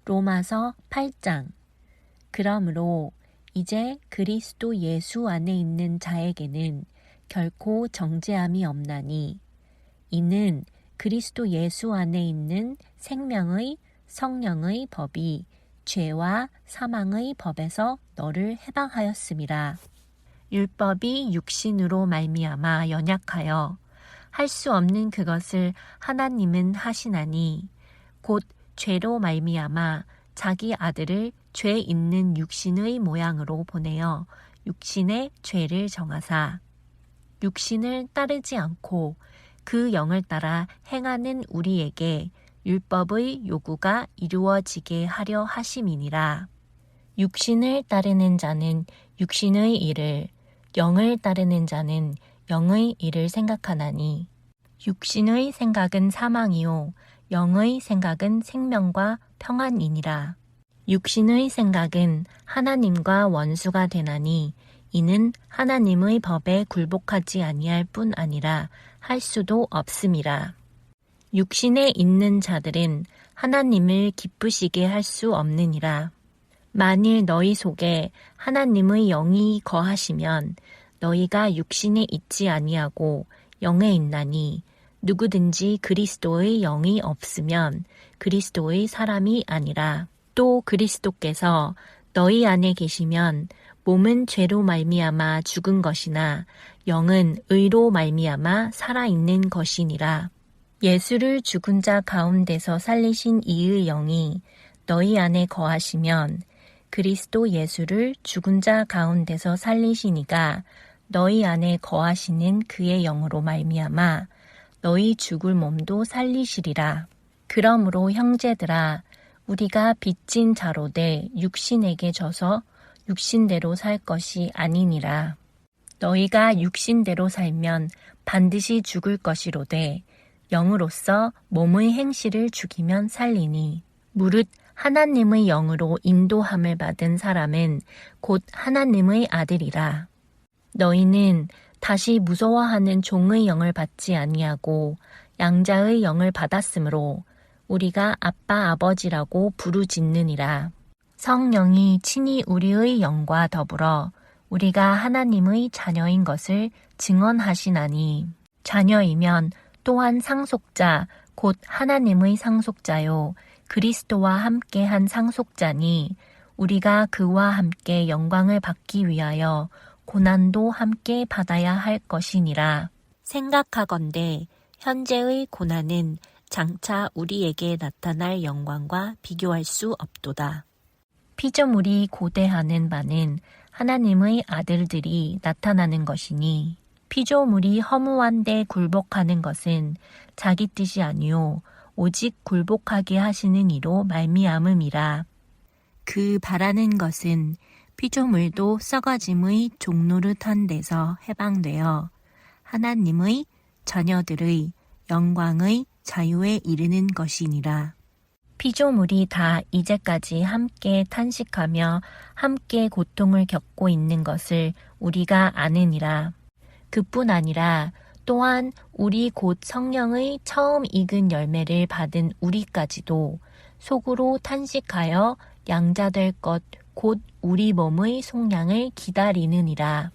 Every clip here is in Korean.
로마서 8장. 그러므로 이제 그리스도 예수 안에 있는 자에게는 결코 정죄함이 없나니 이는 그리스도 예수 안에 있는 생명의 성령의 법이 죄와 사망의 법에서 너를 해방하였음이라. 율법이 육신으로 말미암아 연약하여 할 수 없는 그것을 하나님은 하시나니 곧 죄로 말미암아 자기 아들을 죄 있는 육신의 모양으로 보내어 육신의 죄를 정하사 육신을 따르지 않고 그 영을 따라 행하는 우리에게 율법의 요구가 이루어지게 하려 하심이니라. 육신을 따르는 자는 육신의 일을, 영을 따르는 자는 영의 일을 생각하나니 육신의 생각은 사망이요 영의 생각은 생명과 평안이니라. 육신의 생각은 하나님과 원수가 되나니 이는 하나님의 법에 굴복하지 아니할 뿐 아니라 할 수도 없음이라. 육신에 있는 자들은 하나님을 기쁘시게 할 수 없느니라. 만일 너희 속에 하나님의 영이 거하시면 너희가 육신에 있지 아니하고 영에 있나니 누구든지 그리스도의 영이 없으면 그리스도의 사람이 아니라. 또 그리스도께서 너희 안에 계시면 몸은 죄로 말미암아 죽은 것이나 영은 의로 말미암아 살아있는 것이니라. 예수를 죽은 자 가운데서 살리신 이의 영이 너희 안에 거하시면 그리스도 예수를 죽은 자 가운데서 살리시니가 너희 안에 거하시는 그의 영으로 말미암아 너희 죽을 몸도 살리시리라. 그러므로 형제들아 우리가 빚진 자로되 육신에게 져서 육신대로 살 것이 아니니라. 너희가 육신대로 살면 반드시 죽을 것이로되 영으로서 몸의 행실을 죽이면 살리니 무릇 하나님의 영으로 인도함을 받은 사람은 곧 하나님의 아들이라. 너희는 다시 무서워하는 종의 영을 받지 아니하고 양자의 영을 받았으므로 우리가 아빠 아버지라고 부르짖느니라. 성령이 친히 우리의 영과 더불어 우리가 하나님의 자녀인 것을 증언하시나니 자녀이면 또한 상속자 곧 하나님의 상속자요 그리스도와 함께한 상속자니 우리가 그와 함께 영광을 받기 위하여 고난도 함께 받아야 할 것이니라. 생각하건대 현재의 고난은 장차 우리에게 나타날 영광과 비교할 수 없도다. 피조물이 고대하는 바는 하나님의 아들들이 나타나는 것이니 피조물이 허무한 데 굴복하는 것은 자기 뜻이 아니요 오직 굴복하게 하시는 이로 말미암음이라. 그 바라는 것은 피조물도 썩어짐의 종노릇한 데서 해방되어 하나님의 자녀들의 영광의 자유에 이르는 것이니라. 피조물이 다 이제까지 함께 탄식하며 함께 고통을 겪고 있는 것을 우리가 아느니라. 그뿐 아니라 또한 우리 곧 성령의 처음 익은 열매를 받은 우리까지도 속으로 탄식하여 양자될 것 곧 우리 몸의 속량을 기다리느니라.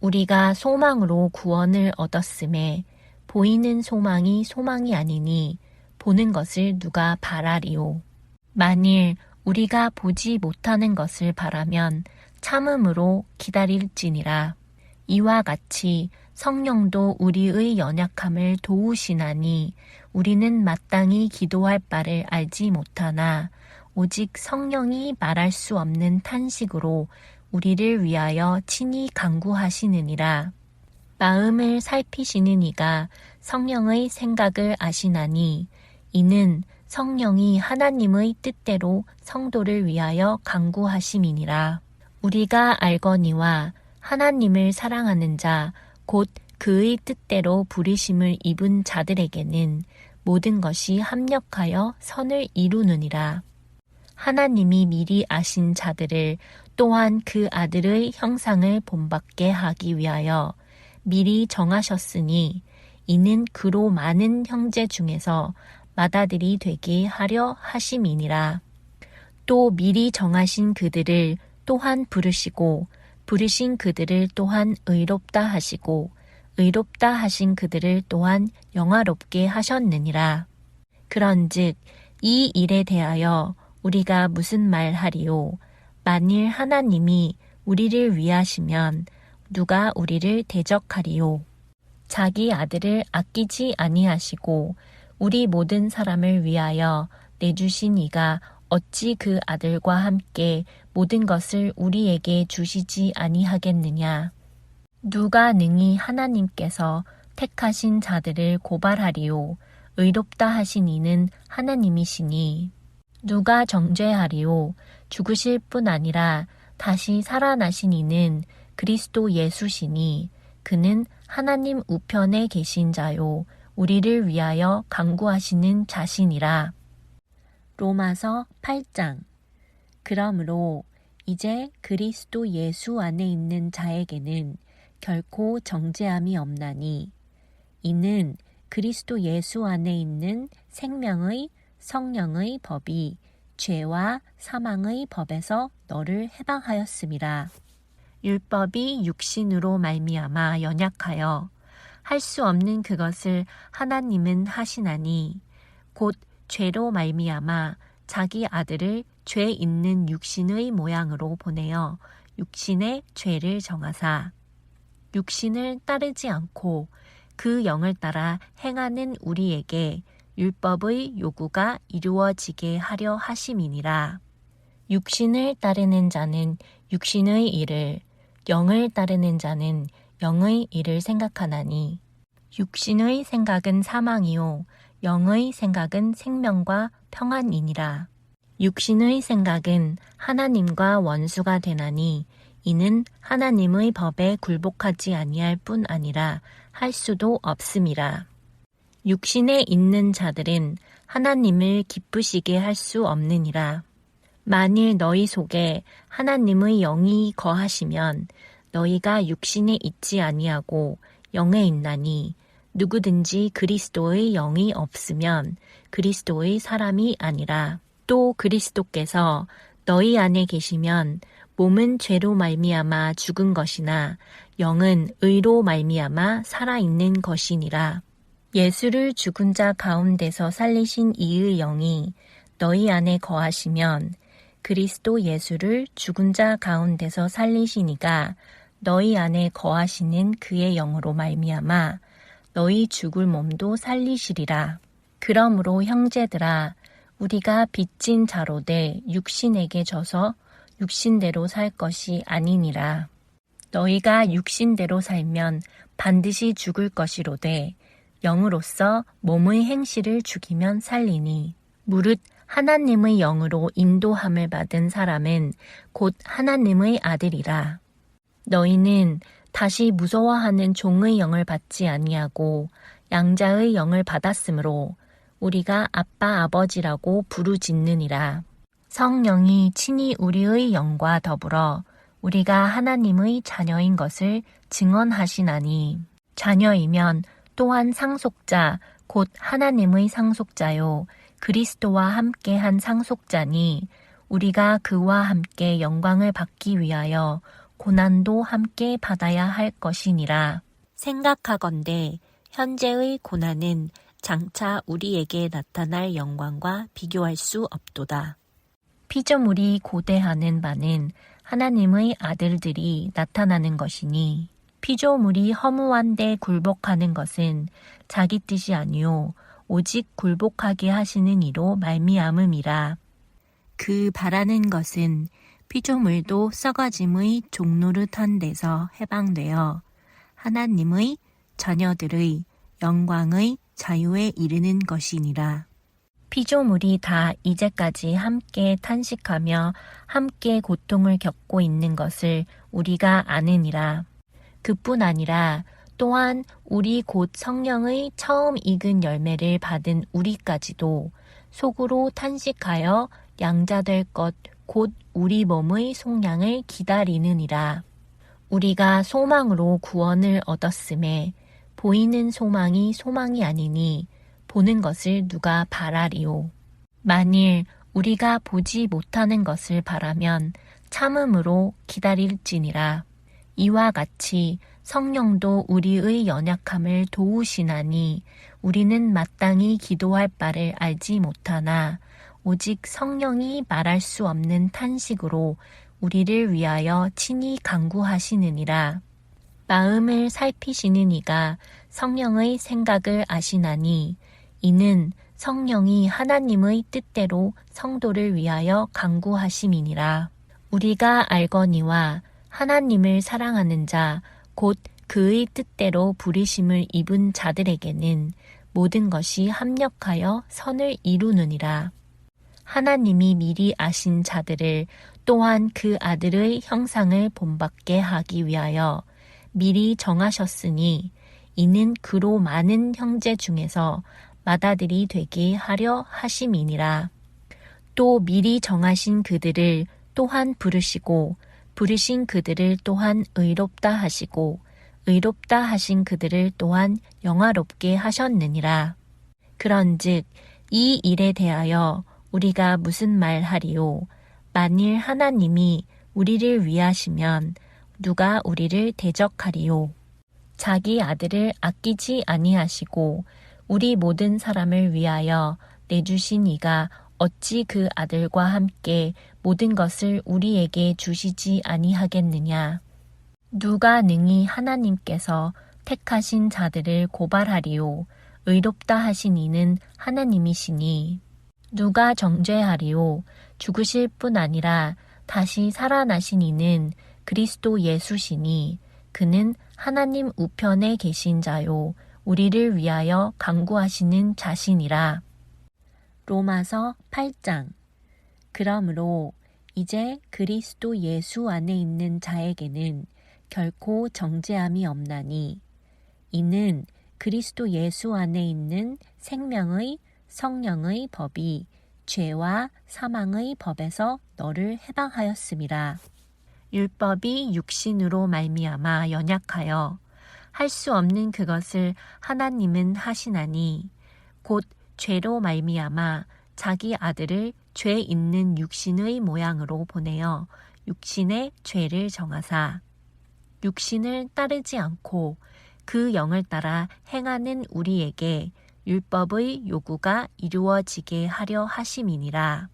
우리가 소망으로 구원을 얻었음에 보이는 소망이 소망이 아니니 보는 것을 누가 바라리요. 만일 우리가 보지 못하는 것을 바라면 참음으로 기다릴지니라. 이와 같이 성령도 우리의 연약함을 도우시나니 우리는 마땅히 기도할 바를 알지 못하나 오직 성령이 말할 수 없는 탄식으로 우리를 위하여 친히 간구하시느니라. 마음을 살피시는 이가 성령의 생각을 아시나니 이는 성령이 하나님의 뜻대로 성도를 위하여 간구하심이니라. 우리가 알거니와 하나님을 사랑하는 자 곧 그의 뜻대로 부르심을 입은 자들에게는 모든 것이 합력하여 선을 이루느니라. 하나님이 미리 아신 자들을 또한 그 아들의 형상을 본받게 하기 위하여 미리 정하셨으니 이는 그로 많은 형제 중에서 맏아들이 되게 하려 하심이니라. 또 미리 정하신 그들을 또한 부르시고 부르신 그들을 또한 의롭다 하시고 의롭다 하신 그들을 또한 영화롭게 하셨느니라. 그런즉 이 일에 대하여 우리가 무슨 말하리요? 만일 하나님이 우리를 위하시면 누가 우리를 대적하리요? 자기 아들을 아끼지 아니하시고 우리 모든 사람을 위하여 내주신 이가 어찌 그 아들과 함께 모든 것을 우리에게 주시지 아니하겠느냐? 누가 능히 하나님께서 택하신 자들을 고발하리요? 의롭다 하신 이는 하나님이시니. 누가 정죄하리요? 죽으실 뿐 아니라 다시 살아나신 이는 그리스도 예수시니. 그는 하나님 우편에 계신 자요 우리를 위하여 간구하시는 자신이라. 로마서 8장. 그러므로 이제 그리스도 예수 안에 있는 자에게는 결코 정죄함이 없나니 이는 그리스도 예수 안에 있는 생명의 성령의 법이 죄와 사망의 법에서 너를 해방하였음이라. 율법이 육신으로 말미암아 연약하여 할 수 없는 그것을 하나님은 하시나니 곧 죄로 말미암아 자기 아들을 죄 있는 육신의 모양으로 보내어 육신의 죄를 정하사 육신을 따르지 않고 그 영을 따라 행하는 우리에게 율법의 요구가 이루어지게 하려 하심이니라. 육신을 따르는 자는 육신의 일을, 영을 따르는 자는 영의 일을 생각하나니 육신의 생각은 사망이요 영의 생각은 생명과 평안이니라. 육신의 생각은 하나님과 원수가 되나니 이는 하나님의 법에 굴복하지 아니할 뿐 아니라 할 수도 없음이라. 육신에 있는 자들은 하나님을 기쁘시게 할 수 없느니라. 만일 너희 속에 하나님의 영이 거하시면 너희가 육신에 있지 아니하고 영에 있나니 누구든지 그리스도의 영이 없으면 그리스도의 사람이 아니라. 또 그리스도께서 너희 안에 계시면 몸은 죄로 말미암아 죽은 것이나 영은 의로 말미암아 살아있는 것이니라. 예수를 죽은 자 가운데서 살리신 이의 영이 너희 안에 거하시면 그리스도 예수를 죽은 자 가운데서 살리시니가 너희 안에 거하시는 그의 영으로 말미암아 너희 죽을 몸도 살리시리라. 그러므로 형제들아 우리가 빚진 자로되 육신에게 져서 육신대로 살 것이 아니니라. 너희가 육신대로 살면 반드시 죽을 것이로되 영으로서 몸의 행실을 죽이면 살리니 무릇 하나님의 영으로 인도함을 받은 사람은 곧 하나님의 아들이라. 너희는 다시 무서워하는 종의 영을 받지 아니하고 양자의 영을 받았으므로 우리가 아빠 아버지라고 부르짖느니라. 성령이 친히 우리의 영과 더불어 우리가 하나님의 자녀인 것을 증언하시나니 자녀이면 또한 상속자 곧 하나님의 상속자요 그리스도와 함께한 상속자니 우리가 그와 함께 영광을 받기 위하여 고난도 함께 받아야 할 것이니라. 생각하건대 현재의 고난은 장차 우리에게 나타날 영광과 비교할 수 없도다. 피조물이 고대하는 바는 하나님의 아들들이 나타나는 것이니 피조물이 허무한 데 굴복하는 것은 자기 뜻이 아니요 오직 굴복하게 하시는 이로 말미암음이라. 그 바라는 것은 피조물도 썩어짐의 종노릇한 데서 해방되어 하나님의 자녀들의 영광의 자유에 이르는 것이니라. 피조물이 다 이제까지 함께 탄식하며 함께 고통을 겪고 있는 것을 우리가 아느니라. 그뿐 아니라 또한 우리 곧 성령의 처음 익은 열매를 받은 우리까지도 속으로 탄식하여 양자될 것 곧 우리 몸의 속량을 기다리느니라. 우리가 소망으로 구원을 얻었음에 보이는 소망이 소망이 아니니 보는 것을 누가 바라리요. 만일 우리가 보지 못하는 것을 바라면 참음으로 기다릴지니라. 이와 같이 성령도 우리의 연약함을 도우시나니 우리는 마땅히 기도할 바를 알지 못하나 오직 성령이 말할 수 없는 탄식으로 우리를 위하여 친히 간구하시느니라. 마음을 살피시는 이가 성령의 생각을 아시나니 이는 성령이 하나님의 뜻대로 성도를 위하여 간구하심이니라. 우리가 알거니와 하나님을 사랑하는 자 곧 그의 뜻대로 부르심을 입은 자들에게는 모든 것이 합력하여 선을 이루느니라. 하나님이 미리 아신 자들을 또한 그 아들의 형상을 본받게 하기 위하여 미리 정하셨으니 이는 그로 많은 형제 중에서 맏아들이 되게 하려 하심이니라. 또 미리 정하신 그들을 또한 부르시고 부르신 그들을 또한 의롭다 하시고 의롭다 하신 그들을 또한 영화롭게 하셨느니라. 그런즉 이 일에 대하여 우리가 무슨 말하리요? 만일 하나님이 우리를 위하시면 누가 우리를 대적하리요? 자기 아들을 아끼지 아니하시고 우리 모든 사람을 위하여 내주신 이가 어찌 그 아들과 함께 모든 것을 우리에게 주시지 아니하겠느냐? 누가 능히 하나님께서 택하신 자들을 고발하리요? 의롭다 하신 이는 하나님이시니. 누가 정죄하리요? 죽으실 뿐 아니라 다시 살아나신 이는 그리스도 예수시니 그는 하나님 우편에 계신 자요 우리를 위하여 간구하시는 자신이라. 로마서 8장. 그러므로 이제 그리스도 예수 안에 있는 자에게는 결코 정죄함이 없나니 이는 그리스도 예수 안에 있는 생명의 성령의 법이 죄와 사망의 법에서 너를 해방하였음이라. 율법이 육신으로 말미암아 연약하여 할 수 없는 그것을 하나님은 하시나니 곧 죄로 말미암아 자기 아들을 죄 있는 육신의 모양으로 보내어 육신의 죄를 정하사 육신을 따르지 않고 그 영을 따라 행하는 우리에게 율법의 요구가 이루어지게 하려 하심이니라.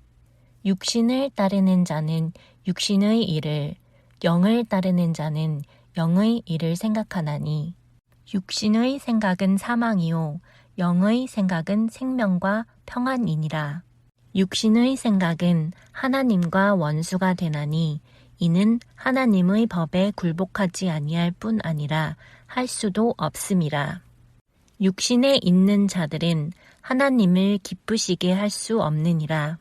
육신을 따르는 자는 육신의 일을, 영을 따르는 자는 영의 일을 생각하나니 육신의 생각은 사망이요 영의 생각은 생명과 평안이니라. 육신의 생각은 하나님과 원수가 되나니 이는 하나님의 법에 굴복하지 아니할 뿐 아니라 할 수도 없음이라. 육신에 있는 자들은 하나님을 기쁘시게 할 수 없느니라.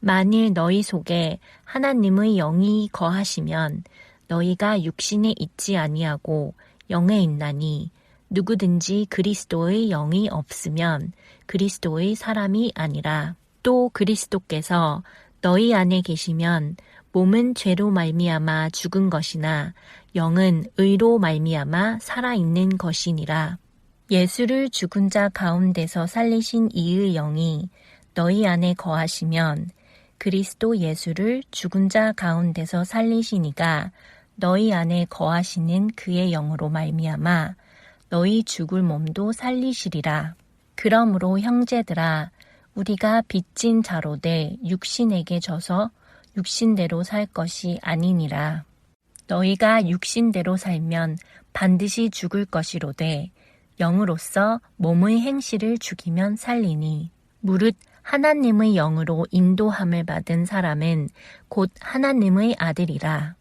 만일 너희 속에 하나님의 영이 거하시면 너희가 육신에 있지 아니하고 영에 있나니 누구든지 그리스도의 영이 없으면 그리스도의 사람이 아니라. 또 그리스도께서 너희 안에 계시면 몸은 죄로 말미암아 죽은 것이나 영은 의로 말미암아 살아있는 것이니라. 예수를 죽은 자 가운데서 살리신 이의 영이 너희 안에 거하시면 그리스도 예수를 죽은 자 가운데서 살리시니가 너희 안에 거하시는 그의 영으로 말미암아 너희 죽을 몸도 살리시리라. 그러므로 형제들아 우리가 빚진 자로되 육신에게 져서 육신대로 살 것이 아니니라. 너희가 육신대로 살면 반드시 죽을 것이로되 영으로서 몸의 행실을 죽이면 살리니 무릇 하나님의 영으로 인도함을 받은 사람은 곧 하나님의 아들이라.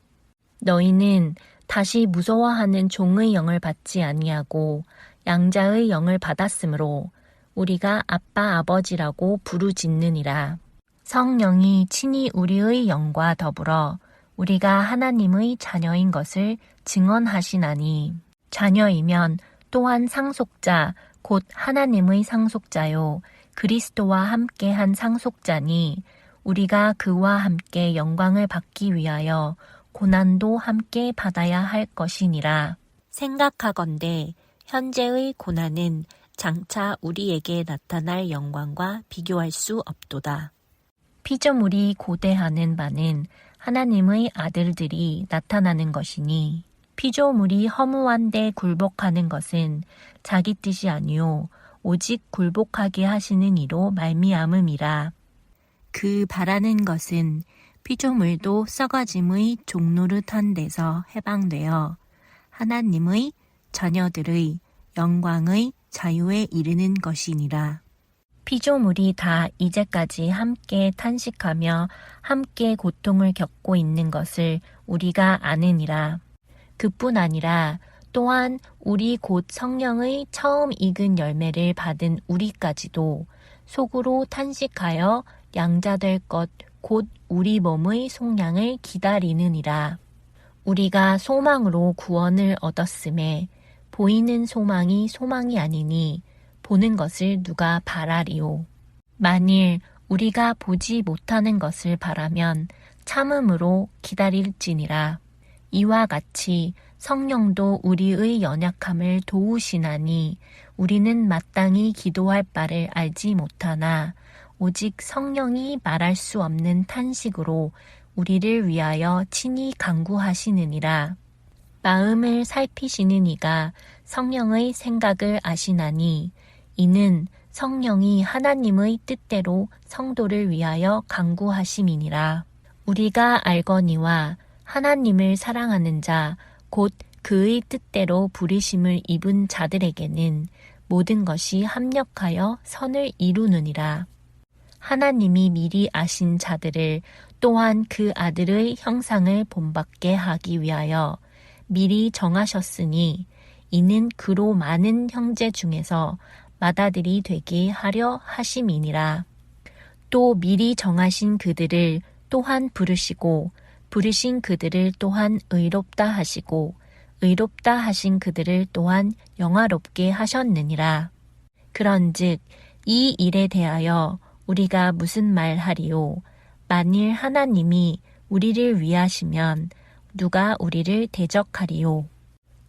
너희는 다시 무서워하는 종의 영을 받지 아니하고 양자의 영을 받았으므로 우리가 아빠 아버지라고 부르짖느니라. 성령이 친히 우리의 영과 더불어 우리가 하나님의 자녀인 것을 증언하시나니 자녀이면 또한 상속자 곧 하나님의 상속자요 그리스도와 함께한 상속자니 우리가 그와 함께 영광을 받기 위하여 고난도 함께 받아야 할 것이니라. 생각하건대 현재의 고난은 장차 우리에게 나타날 영광과 비교할 수 없도다. 피조물이 고대하는 바는 하나님의 아들들이 나타나는 것이니 피조물이 허무한 데 굴복하는 것은 자기 뜻이 아니요 오직 굴복하게 하시는 이로 말미암음이라. 그 바라는 것은 피조물도 썩어짐의 종노릇한 데서 해방되어 하나님의 자녀들의 영광의 자유에 이르는 것이니라. 피조물이 다 이제까지 함께 탄식하며 함께 고통을 겪고 있는 것을 우리가 아느니라. 그뿐 아니라 또한 우리 곧 성령의 처음 익은 열매를 받은 우리까지도 속으로 탄식하여 양자될 것 곧 우리 몸의 속량을 기다리느니라. 우리가 소망으로 구원을 얻었음에 보이는 소망이 소망이 아니니 보는 것을 누가 바라리요. 만일 우리가 보지 못하는 것을 바라면 참음으로 기다릴지니라. 이와 같이 성령도 우리의 연약함을 도우시나니 우리는 마땅히 기도할 바를 알지 못하나 오직 성령이 말할 수 없는 탄식으로 우리를 위하여 친히 간구하시느니라. 마음을 살피시는 이가 성령의 생각을 아시나니 이는 성령이 하나님의 뜻대로 성도를 위하여 간구하심이니라. 우리가 알거니와 하나님을 사랑하는 자 곧 그의 뜻대로 부르심을 입은 자들에게는 모든 것이 합력하여 선을 이루느니라. 하나님이 미리 아신 자들을 또한 그 아들의 형상을 본받게 하기 위하여 미리 정하셨으니 이는 그로 많은 형제 중에서 맏아들이 되게 하려 하심이니라. 또 미리 정하신 그들을 또한 부르시고 부르신 그들을 또한 의롭다 하시고 의롭다 하신 그들을 또한 영화롭게 하셨느니라. 그런즉 이 일에 대하여 우리가 무슨 말하리요? 만일 하나님이 우리를 위하시면 누가 우리를 대적하리요?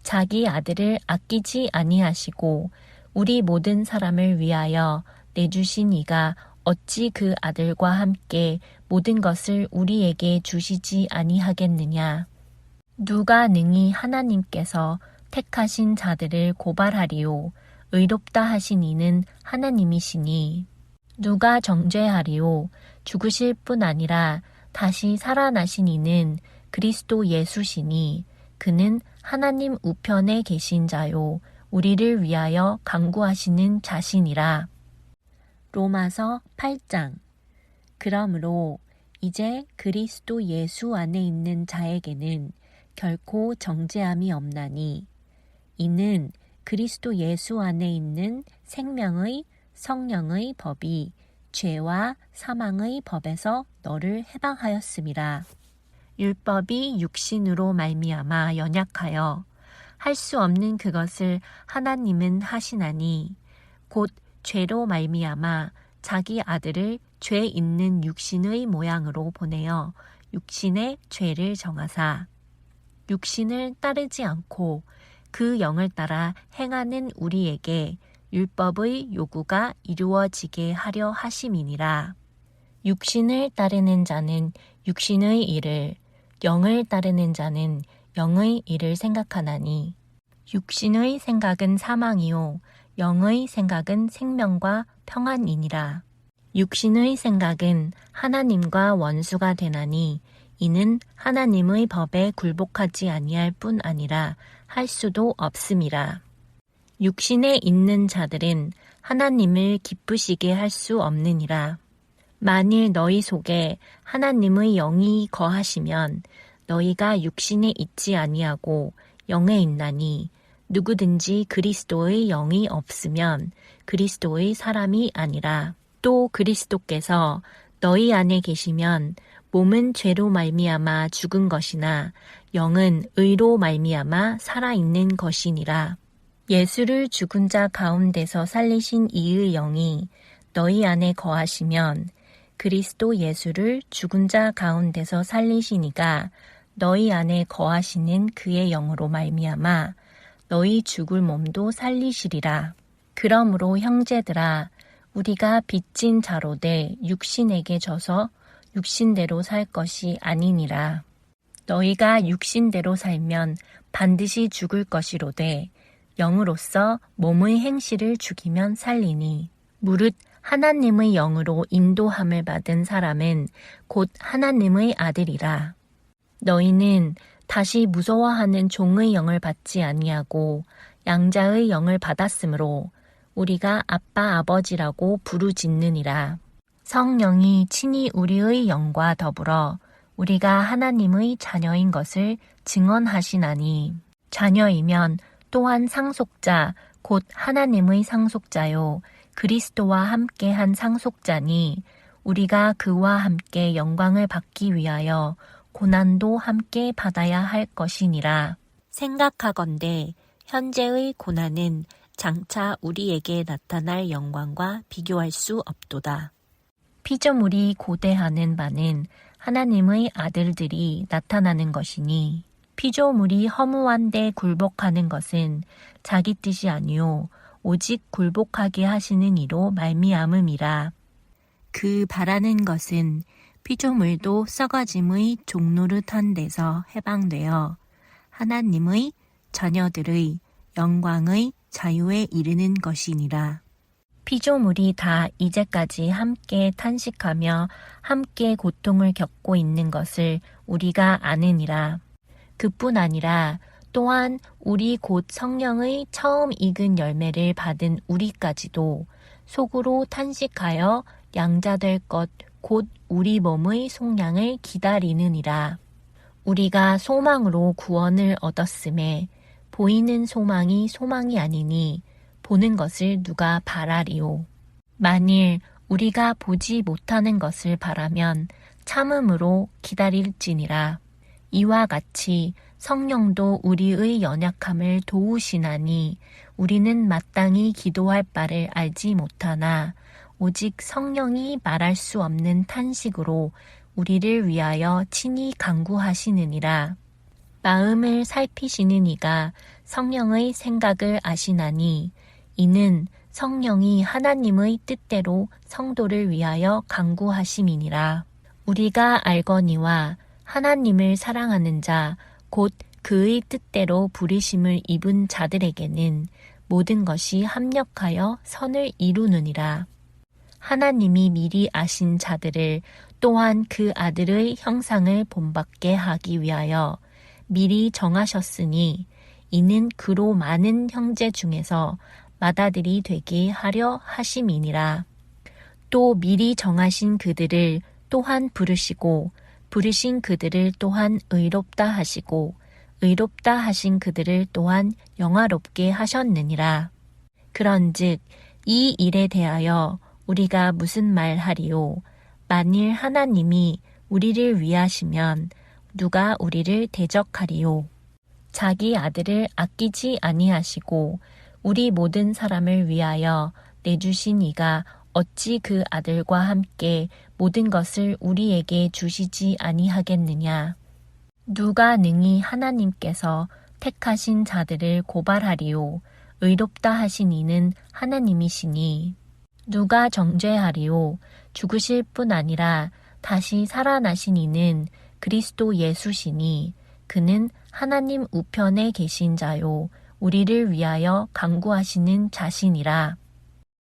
자기 아들을 아끼지 아니하시고 우리 모든 사람을 위하여 내주신 이가 어찌 그 아들과 함께 모든 것을 우리에게 주시지 아니하겠느냐? 누가 능히 하나님께서 택하신 자들을 고발하리요? 의롭다 하신 이는 하나님이시니 누가 정죄하리요? 죽으실 뿐 아니라 다시 살아나신 이는 그리스도 예수시니 그는 하나님 우편에 계신 자요 우리를 위하여 간구하시는 자신이라. 로마서 8장. 그러므로 이제 그리스도 예수 안에 있는 자에게는 결코 정죄함이 없나니 이는 그리스도 예수 안에 있는 생명의 성령의 법이 죄와 사망의 법에서 너를 해방하였음이라. 율법이 육신으로 말미암아 연약하여 할 수 없는 그것을 하나님은 하시나니 곧 죄로 말미암아 자기 아들을 죄 있는 육신의 모양으로 보내어 육신의 죄를 정하사 육신을 따르지 않고 그 영을 따라 행하는 우리에게 율법의 요구가 이루어지게 하려 하심이니라. 육신을 따르는 자는 육신의 일을, 영을 따르는 자는 영의 일을 생각하나니 육신의 생각은 사망이요 영의 생각은 생명과 평안이니라. 육신의 생각은 하나님과 원수가 되나니 이는 하나님의 법에 굴복하지 아니할 뿐 아니라 할 수도 없음이라. 육신에 있는 자들은 하나님을 기쁘시게 할 수 없느니라. 만일 너희 속에 하나님의 영이 거하시면 너희가 육신에 있지 아니하고 영에 있나니 누구든지 그리스도의 영이 없으면 그리스도의 사람이 아니라. 또 그리스도께서 너희 안에 계시면 몸은 죄로 말미암아 죽은 것이나 영은 의로 말미암아 살아있는 것이니라. 예수를 죽은 자 가운데서 살리신 이의 영이 너희 안에 거하시면 그리스도 예수를 죽은 자 가운데서 살리시니가 너희 안에 거하시는 그의 영으로 말미암아 너희 죽을 몸도 살리시리라. 그러므로 형제들아 우리가 빚진 자로 돼 육신에게 져서 육신대로 살 것이 아니니라. 너희가 육신대로 살면 반드시 죽을 것이로되 영으로서 몸의 행실을 죽이면 살리니 무릇 하나님의 영으로 인도함을 받은 사람은 곧 하나님의 아들이라. 너희는 다시 무서워하는 종의 영을 받지 아니하고 양자의 영을 받았으므로 우리가 아빠 아버지라고 부르짖느니라. 성령이 친히 우리의 영과 더불어 우리가 하나님의 자녀인 것을 증언하시나니 자녀이면 또한 상속자 곧 하나님의 상속자요 그리스도와 함께한 상속자니 우리가 그와 함께 영광을 받기 위하여 고난도 함께 받아야 할 것이니라. 생각하건대 현재의 고난은 장차 우리에게 나타날 영광과 비교할 수 없도다. 피조물이 고대하는 바는 하나님의 아들들이 나타나는 것이니 피조물이 허무한데 굴복하는 것은 자기 뜻이 아니요 오직 굴복하게 하시는 이로 말미암음이라. 그 바라는 것은 피조물도 썩어짐의 종노릇한 데서 해방되어 하나님의 자녀들의 영광의 자유에 이르는 것이니라. 피조물이 다 이제까지 함께 탄식하며 함께 고통을 겪고 있는 것을 우리가 아느니라. 그뿐 아니라 또한 우리 곧 성령의 처음 익은 열매를 받은 우리까지도 속으로 탄식하여 양자될 것 곧 우리 몸의 속량을 기다리느니라. 우리가 소망으로 구원을 얻었음에 보이는 소망이 소망이 아니니 보는 것을 누가 바라리요. 만일 우리가 보지 못하는 것을 바라면 참음으로 기다릴지니라. 이와 같이 성령도 우리의 연약함을 도우시나니 우리는 마땅히 기도할 바를 알지 못하나 오직 성령이 말할 수 없는 탄식으로 우리를 위하여 친히 간구하시느니라. 마음을 살피시는 이가 성령의 생각을 아시나니 이는 성령이 하나님의 뜻대로 성도를 위하여 간구하심이니라. 우리가 알거니와 하나님을 사랑하는 자 곧 그의 뜻대로 부르심을 입은 자들에게는 모든 것이 합력하여 선을 이루느니라. 하나님이 미리 아신 자들을 또한 그 아들의 형상을 본받게 하기 위하여 미리 정하셨으니 이는 그로 많은 형제 중에서 맏아들이 되게 하려 하심이니라. 또 미리 정하신 그들을 또한 부르시고 부르신 그들을 또한 의롭다 하시고 의롭다 하신 그들을 또한 영화롭게 하셨느니라. 그런즉 이 일에 대하여 우리가 무슨 말하리요? 만일 하나님이 우리를 위하시면 누가 우리를 대적하리요? 자기 아들을 아끼지 아니하시고 우리 모든 사람을 위하여 내주신 이가 어찌 그 아들과 함께 모든 것을 우리에게 주시지 아니하겠느냐? 누가 능히 하나님께서 택하신 자들을 고발하리요? 의롭다 하신 이는 하나님이시니 누가 정죄하리요? 죽으실 뿐 아니라 다시 살아나신 이는 그리스도 예수시니 그는 하나님 우편에 계신 자요 우리를 위하여 간구하시는 자신이라.